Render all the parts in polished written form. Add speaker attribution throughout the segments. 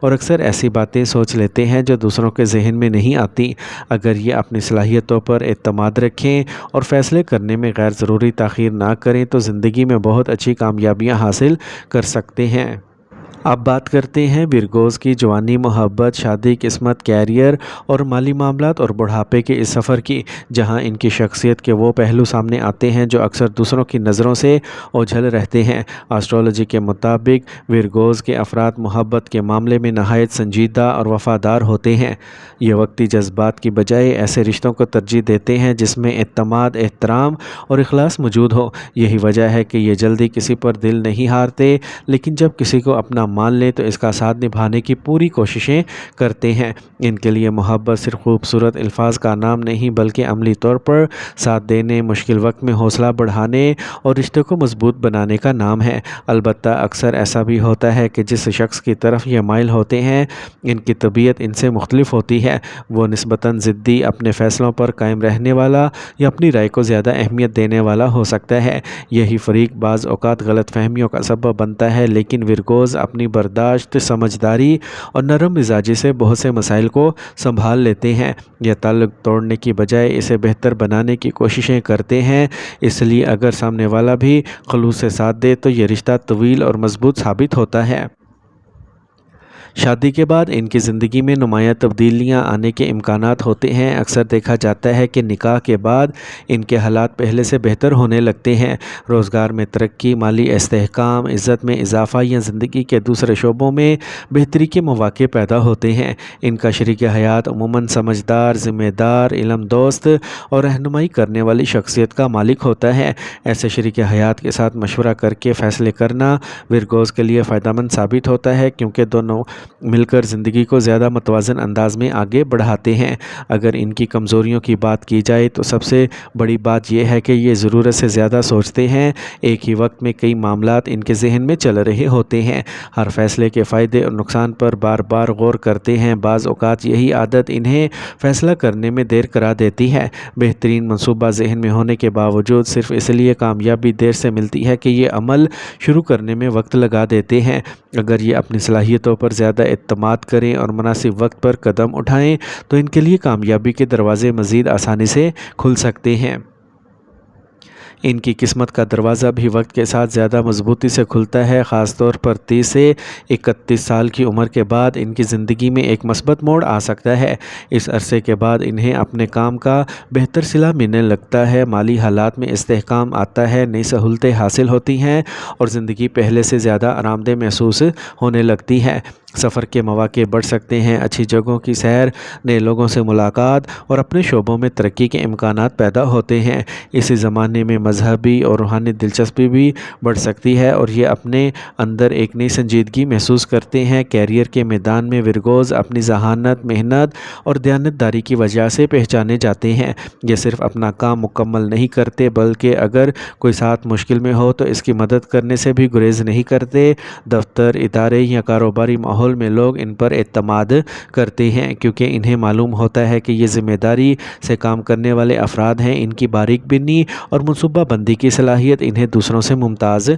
Speaker 1: اور اکثر ایسی باتیں سوچ لیتے ہیں جو دوسروں کے ذہن میں نہیں آتی۔ اگر یہ اپنی صلاحیتوں پر اعتماد رکھیں اور فیصلے کرنے میں غیر ضروری تاخیر نہ کریں تو زندگی میں بہت اچھی کامیابیاں حاصل کر سکتے ہیں۔ اب بات کرتے ہیں ورگوز کی جوانی، محبت، شادی، قسمت، کیریئر اور مالی معاملات اور بڑھاپے کے اس سفر کی، جہاں ان کی شخصیت کے وہ پہلو سامنے آتے ہیں جو اکثر دوسروں کی نظروں سے اوجھل رہتے ہیں۔ ایسٹرولوجی کے مطابق ورگوز کے افراد محبت کے معاملے میں نہایت سنجیدہ اور وفادار ہوتے ہیں۔ یہ وقتی جذبات کی بجائے ایسے رشتوں کو ترجیح دیتے ہیں جس میں اعتماد، احترام اور اخلاص موجود ہو۔ یہی وجہ ہے کہ یہ جلدی کسی پر دل نہیں ہارتے، لیکن جب کسی کو اپنا مان لیں تو اس کا ساتھ نبھانے کی پوری کوششیں کرتے ہیں۔ ان کے لیے محبت صرف خوبصورت الفاظ کا نام نہیں بلکہ عملی طور پر ساتھ دینے، مشکل وقت میں حوصلہ بڑھانے اور رشتے کو مضبوط بنانے کا نام ہے۔ البتہ اکثر ایسا بھی ہوتا ہے کہ جس شخص کی طرف یہ مائل ہوتے ہیں ان کی طبیعت ان سے مختلف ہوتی ہے۔ وہ نسبتاً ضدی، اپنے فیصلوں پر قائم رہنے والا یا اپنی رائے کو زیادہ اہمیت دینے والا ہو سکتا ہے۔ یہی فریق بعض اوقات غلط فہمیوں کا سبب بنتا ہے، لیکن ورگوز اپنی برداشت، سمجھداری اور نرم مزاجی سے بہت سے مسائل کو سنبھال لیتے ہیں۔ یہ تعلق توڑنے کی بجائے اسے بہتر بنانے کی کوششیں کرتے ہیں، اس لیے اگر سامنے والا بھی خلوص سے ساتھ دے تو یہ رشتہ طویل اور مضبوط ثابت ہوتا ہے۔ شادی کے بعد ان کی زندگی میں نمایاں تبدیلیاں آنے کے امکانات ہوتے ہیں۔ اکثر دیکھا جاتا ہے کہ نکاح کے بعد ان کے حالات پہلے سے بہتر ہونے لگتے ہیں۔ روزگار میں ترقی، مالی استحکام، عزت میں اضافہ یا زندگی کے دوسرے شعبوں میں بہتری کے مواقع پیدا ہوتے ہیں۔ ان کا شریک حیات عموماً سمجھدار، ذمہ دار، علم دوست اور رہنمائی کرنے والی شخصیت کا مالک ہوتا ہے۔ ایسے شریک حیات کے ساتھ مشورہ کر کے فیصلے کرنا ورگوز کے لیے فائدہ مند ثابت ہوتا ہے، کیونکہ دونوں مل کر زندگی کو زیادہ متوازن انداز میں آگے بڑھاتے ہیں۔ اگر ان کی کمزوریوں کی بات کی جائے تو سب سے بڑی بات یہ ہے کہ یہ ضرورت سے زیادہ سوچتے ہیں۔ ایک ہی وقت میں کئی معاملات ان کے ذہن میں چل رہے ہوتے ہیں، ہر فیصلے کے فائدے اور نقصان پر بار بار غور کرتے ہیں۔ بعض اوقات یہی عادت انہیں فیصلہ کرنے میں دیر کرا دیتی ہے۔ بہترین منصوبہ ذہن میں ہونے کے باوجود صرف اس لیے کامیابی دیر سے ملتی ہے کہ یہ عمل شروع کرنے میں وقت لگا دیتے ہیں۔ اگر یہ اپنی صلاحیتوں پر زیادہ اعتماد کریں اور مناسب وقت پر قدم اٹھائیں تو ان کے لیے کامیابی کے دروازے مزید آسانی سے کھل سکتے ہیں۔ ان کی قسمت کا دروازہ بھی وقت کے ساتھ زیادہ مضبوطی سے کھلتا ہے، خاص طور پر 30 سے 31 سال کی عمر کے بعد ان کی زندگی میں ایک مثبت موڑ آ سکتا ہے۔ اس عرصے کے بعد انہیں اپنے کام کا بہتر صلہ ملنے لگتا ہے، مالی حالات میں استحکام آتا ہے، نئی سہولتیں حاصل ہوتی ہیں اور زندگی پہلے سے زیادہ آرام دہ محسوس ہونے لگتی ہے۔ سفر کے مواقع بڑھ سکتے ہیں، اچھی جگہوں کی سیر، نئے لوگوں سے ملاقات اور اپنے شعبوں میں ترقی کے امکانات پیدا ہوتے ہیں۔ اسی زمانے میں مذہبی اور روحانی دلچسپی بھی بڑھ سکتی ہے اور یہ اپنے اندر ایک نئی سنجیدگی محسوس کرتے ہیں۔ کیریئر کے میدان میں ورگوز اپنی ذہانت، محنت اور دیانتداری کی وجہ سے پہچانے جاتے ہیں۔ یہ صرف اپنا کام مکمل نہیں کرتے بلکہ اگر کوئی ساتھ مشکل میں ہو تو اس کی مدد کرنے سے بھی گریز نہیں کرتے۔ دفتر، ادارے یا کاروباری ماحول میں لوگ ان پر اعتماد کرتے ہیں کیونکہ انہیں معلوم ہوتا ہے کہ یہ ذمہ داری سے کام کرنے والے افراد ہیں۔ ان کی باریک بینی اور منصوبہ بندی کی صلاحیت انہیں دوسروں سے ممتاز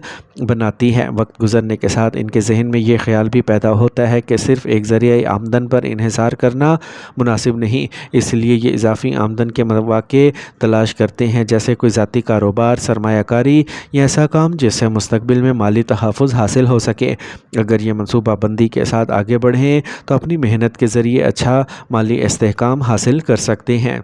Speaker 1: بناتی ہے۔ وقت گزرنے کے ساتھ ان کے ذہن میں یہ خیال بھی پیدا ہوتا ہے کہ صرف ایک ذریعہ آمدن پر انحصار کرنا مناسب نہیں، اس لیے یہ اضافی آمدن کے مواقع تلاش کرتے ہیں، جیسے کوئی ذاتی کاروبار، سرمایہ کاری یا ایسا کام جس سے مستقبل میں مالی تحفظ حاصل ہو سکے۔ اگر یہ منصوبہ بندی کے ساتھ آگے بڑھیں تو اپنی محنت کے ذریعے اچھا مالی استحکام حاصل کر سکتے ہیں۔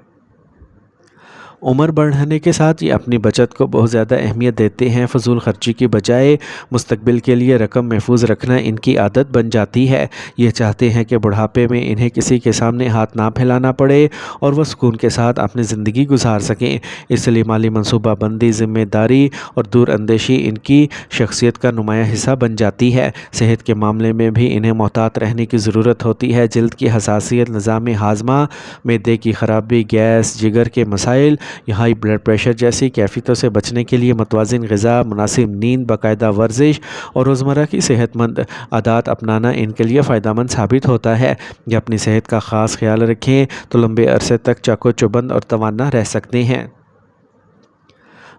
Speaker 1: عمر بڑھنے کے ساتھ یہ اپنی بچت کو بہت زیادہ اہمیت دیتے ہیں۔ فضول خرچی کی بجائے مستقبل کے لیے رقم محفوظ رکھنا ان کی عادت بن جاتی ہے۔ یہ چاہتے ہیں کہ بڑھاپے میں انہیں کسی کے سامنے ہاتھ نہ پھیلانا پڑے اور وہ سکون کے ساتھ اپنی زندگی گزار سکیں۔ اس لیے مالی منصوبہ بندی، ذمہ داری اور دور اندیشی ان کی شخصیت کا نمایاں حصہ بن جاتی ہے۔ صحت کے معاملے میں بھی انہیں محتاط رہنے کی ضرورت ہوتی ہے۔ جلد کی حساسیت، نظام ہاضمہ، معدے کی خرابی، گیس، جگر کے مسائل یا ہائی بلڈ پریشر جیسی کیفیتوں سے بچنے کے لیے متوازن غذا، مناسب نیند، باقاعدہ ورزش اور روزمرہ کی صحت مند عادات اپنانا ان کے لیے فائدہ مند ثابت ہوتا ہے۔ یہ اپنی صحت کا خاص خیال رکھیں تو لمبے عرصے تک چاق و چوبند اور توانا رہ سکتے ہیں۔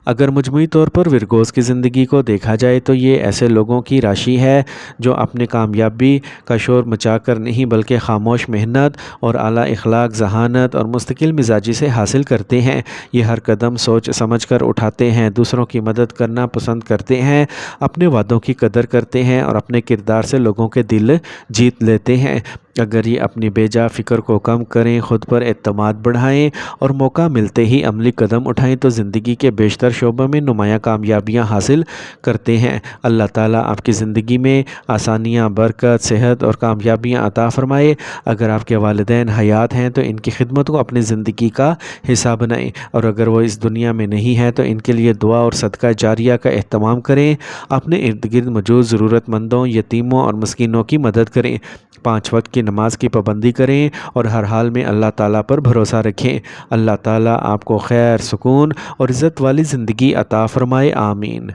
Speaker 1: اگر مجموعی طور پر ورگوز کی زندگی کو دیکھا جائے تو یہ ایسے لوگوں کی راشی ہے جو اپنی کامیابی کا شور مچا کر نہیں بلکہ خاموش محنت اور اعلیٰ اخلاق، ذہانت اور مستقل مزاجی سے حاصل کرتے ہیں۔ یہ ہر قدم سوچ سمجھ کر اٹھاتے ہیں، دوسروں کی مدد کرنا پسند کرتے ہیں، اپنے وعدوں کی قدر کرتے ہیں اور اپنے کردار سے لوگوں کے دل جیت لیتے ہیں۔ اگر یہ اپنی بے جا فکر کو کم کریں، خود پر اعتماد بڑھائیں اور موقع ملتے ہی عملی قدم اٹھائیں تو زندگی کے بیشتر شعبوں میں نمایاں کامیابیاں حاصل کرتے ہیں۔ اللہ تعالیٰ آپ کی زندگی میں آسانیاں، برکت، صحت اور کامیابیاں عطا فرمائے۔ اگر آپ کے والدین حیات ہیں تو ان کی خدمت کو اپنی زندگی کا حصہ بنائیں، اور اگر وہ اس دنیا میں نہیں ہیں تو ان کے لیے دعا اور صدقہ جاریہ کا اہتمام کریں۔ اپنے ارد گرد موجود ضرورت مندوں، یتیموں اور مسکینوں کی مدد کریں۔ 5 وقت کی نماز کی پابندی کریں اور ہر حال میں اللہ تعالیٰ پر بھروسہ رکھیں۔ اللہ تعالیٰ آپ کو خیر، سکون اور عزت والی زندگی عطا فرمائے، آمین۔